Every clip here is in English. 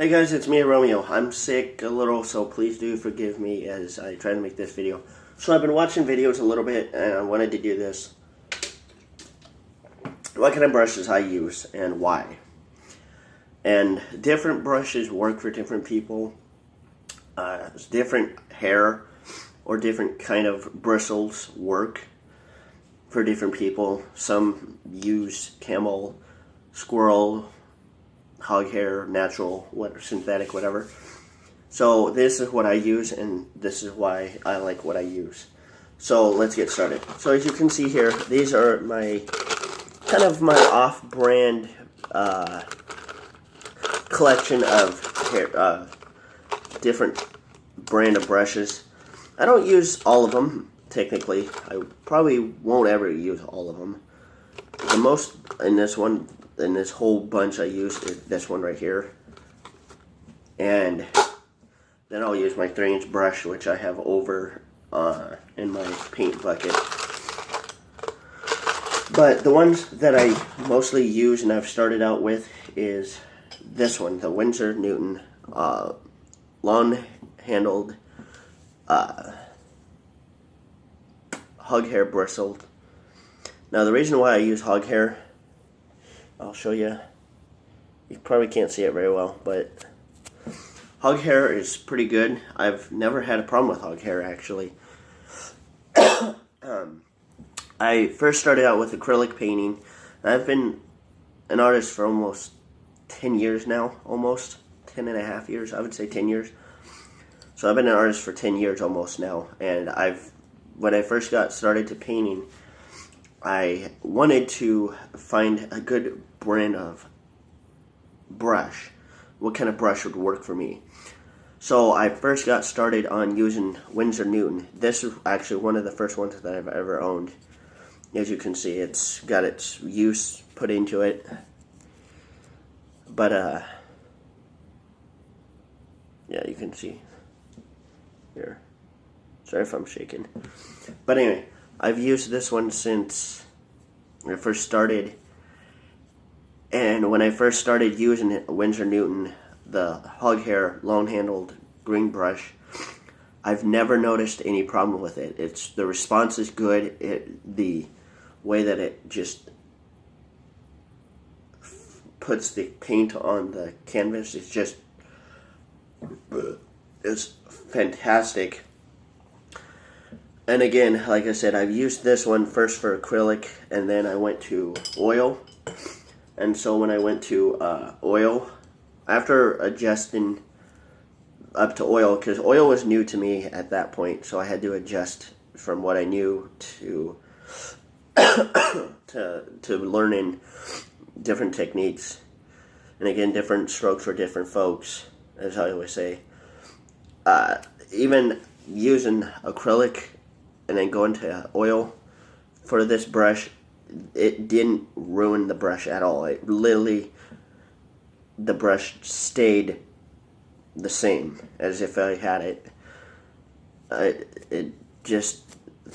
Hey guys, it's me, Romeo. I'm sick a little, so please do forgive me as I try to make this video. So I've been watching videos a little bit, and I wanted to do this. What kind of brushes I use, and why. And different brushes work for different people. Different hair or different kind of bristles work for different people. Some use camel, squirrel, hog hair, natural, synthetic, whatever. So this is what I use, and this is why I like what I use. So let's get started. So as you can see here, these are my kind of my off-brand collection of hair, different brand of brushes. I don't use all of them technically. I probably won't ever use all of them. The most in this one. In this whole bunch I use is this one right here. And then I'll use my 3-inch brush, which I have over in my paint bucket. But the ones that I mostly use and I've started out with is this one, the Winsor Newton long-handled hog hair bristled. Now the reason why I use hog hair, I'll show you. You probably can't see it very well, but hog hair is pretty good. I've never had a problem with hog hair, actually. I first started out with acrylic painting. I've been an artist for almost 10 years now, almost 10 and a half years. I would say 10 years. So I've been an artist for 10 years almost now, and when I first got started to painting, I wanted to find a good brand of brush. What kind of brush would work for me? So I first got started on using Winsor Newton. This is actually one of the first ones that I've ever owned. As you can see, it's got its use put into it. But, yeah, you can see here. Sorry if I'm shaking. But anyway, I've used this one since I first started, and when I first started using Winsor Newton, the hog hair long-handled green brush, I've never noticed any problem with it. The response is good. The way that it just puts the paint on the canvas is just it's fantastic. And again, like I said, I've used this one first for acrylic, and then I went to oil. And so when I went to oil, after adjusting up to oil, because oil was new to me at that point, so I had to adjust from what I knew to to learning different techniques. And again, different strokes for different folks, as I always say. Even using acrylic and then going to oil for this brush, it didn't ruin the brush at all. It literally, the brush stayed the same as if I had it.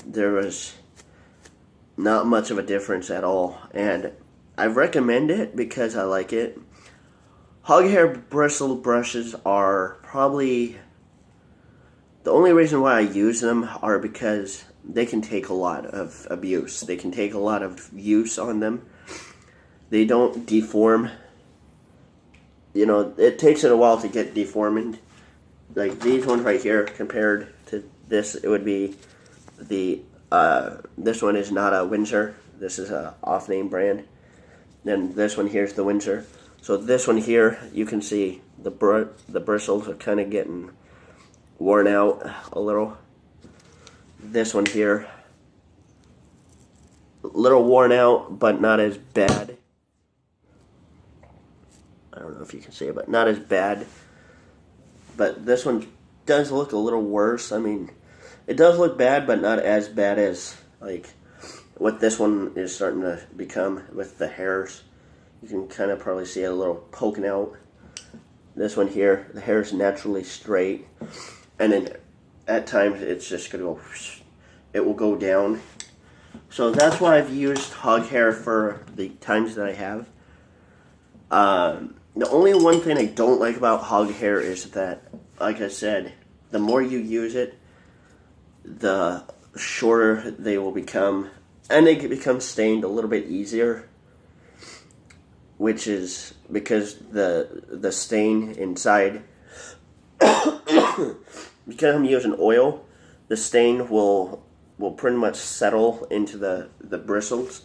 There was not much of a difference at all, and I recommend it because I like it. Hog hair bristle brushes are probably the only reason why I use them are because they can take a lot of abuse. They can take a lot of use on them. They don't deform. You know, it takes it a while to get deformed. Like these ones right here, compared to this, it would be this one is not a Winsor. This is a off-name brand. Then this one here is the Winsor. So this one here, you can see the bristles are kind of getting worn out a little. This one here, a little worn out, but not as bad. I don't know if you can see it, but not as bad. But this one does look a little worse. I mean, it does look bad, but not as bad as like what this one is starting to become with the hairs. You can kind of probably see it a little poking out. This one here, the hair is naturally straight. And then at times it's just going to go, it will go down. So that's why I've used hog hair for the times that I have. The only one thing I don't like about hog hair is that, like I said, the more you use it, the shorter they will become, and they can become stained a little bit easier, which is because the stain inside, because I'm using oil, the stain will pretty much settle into the bristles,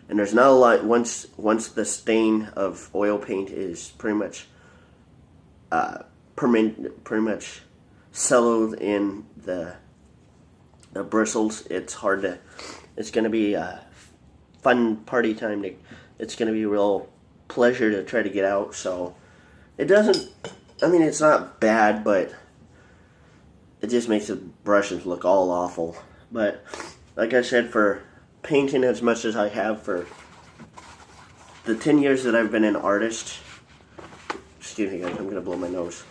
and there's not a lot once the stain of oil paint is pretty much pretty much settled in the bristles. It's gonna be a fun party time. It's gonna be a real pleasure to try to get out. So it doesn't. I mean, it's not bad, but it just makes the brushes look all awful. But like I said, for painting as much as I have for the 10 years that I've been an artist. Excuse me, guys. I'm gonna blow my nose.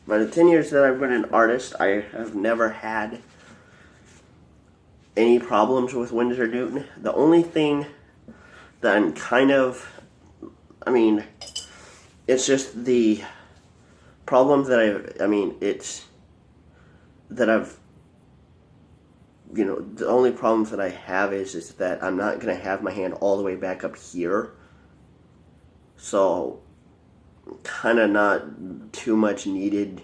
By the 10 years that I've been an artist, I have never had any problems with Winsor Newton. The only thing that I'm kind of, I mean, it's just the problem that the only problems that I have is that I'm not going to have my hand all the way back up here. So, kind of not too much needed.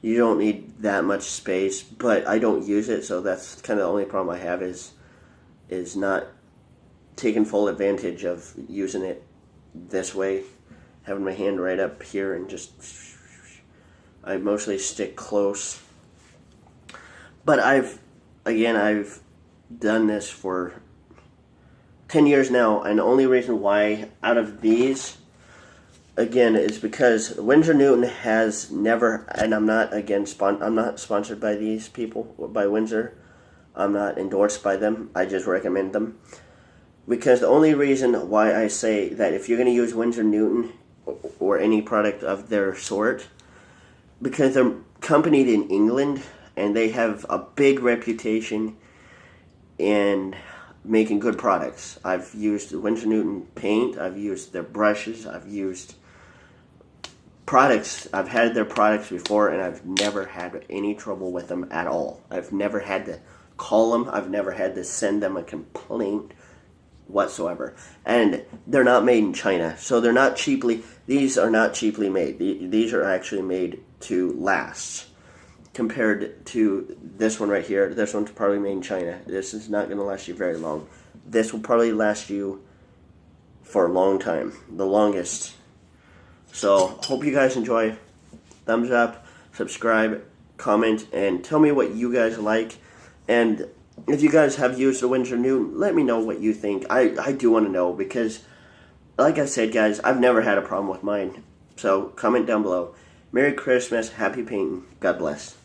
You don't need that much space, but I don't use it, so that's kind of the only problem I have is not taking full advantage of using it this way, having my hand right up here and just, I mostly stick close. But I've done this for 10 years now, and the only reason why out of these, again, is because Winsor Newton has never, and I'm not sponsored by these people, by Winsor. I'm not endorsed by them. I just recommend them. Because the only reason why I say that if you're going to use Winsor Newton or any product of their sort, because they're companied in England and they have a big reputation in making good products. I've used Winsor Newton paint, I've used their brushes, I've used products. I've had their products before and I've never had any trouble with them at all. I've never had to call them, I've never had to send them a complaint whatsoever. And they're not made in China, so these are not cheaply made. These are actually made to last. Compared to this one right here, this one's probably made in China. This is not going to last you very long. This will probably last you for a long time, the longest. So, hope you guys enjoy. Thumbs up, subscribe, comment, and tell me what you guys like. And if you guys have used the Winsor Newton, let me know what you think. I do want to know because, like I said, guys, I've never had a problem with mine. So, comment down below. Merry Christmas, happy painting, God bless.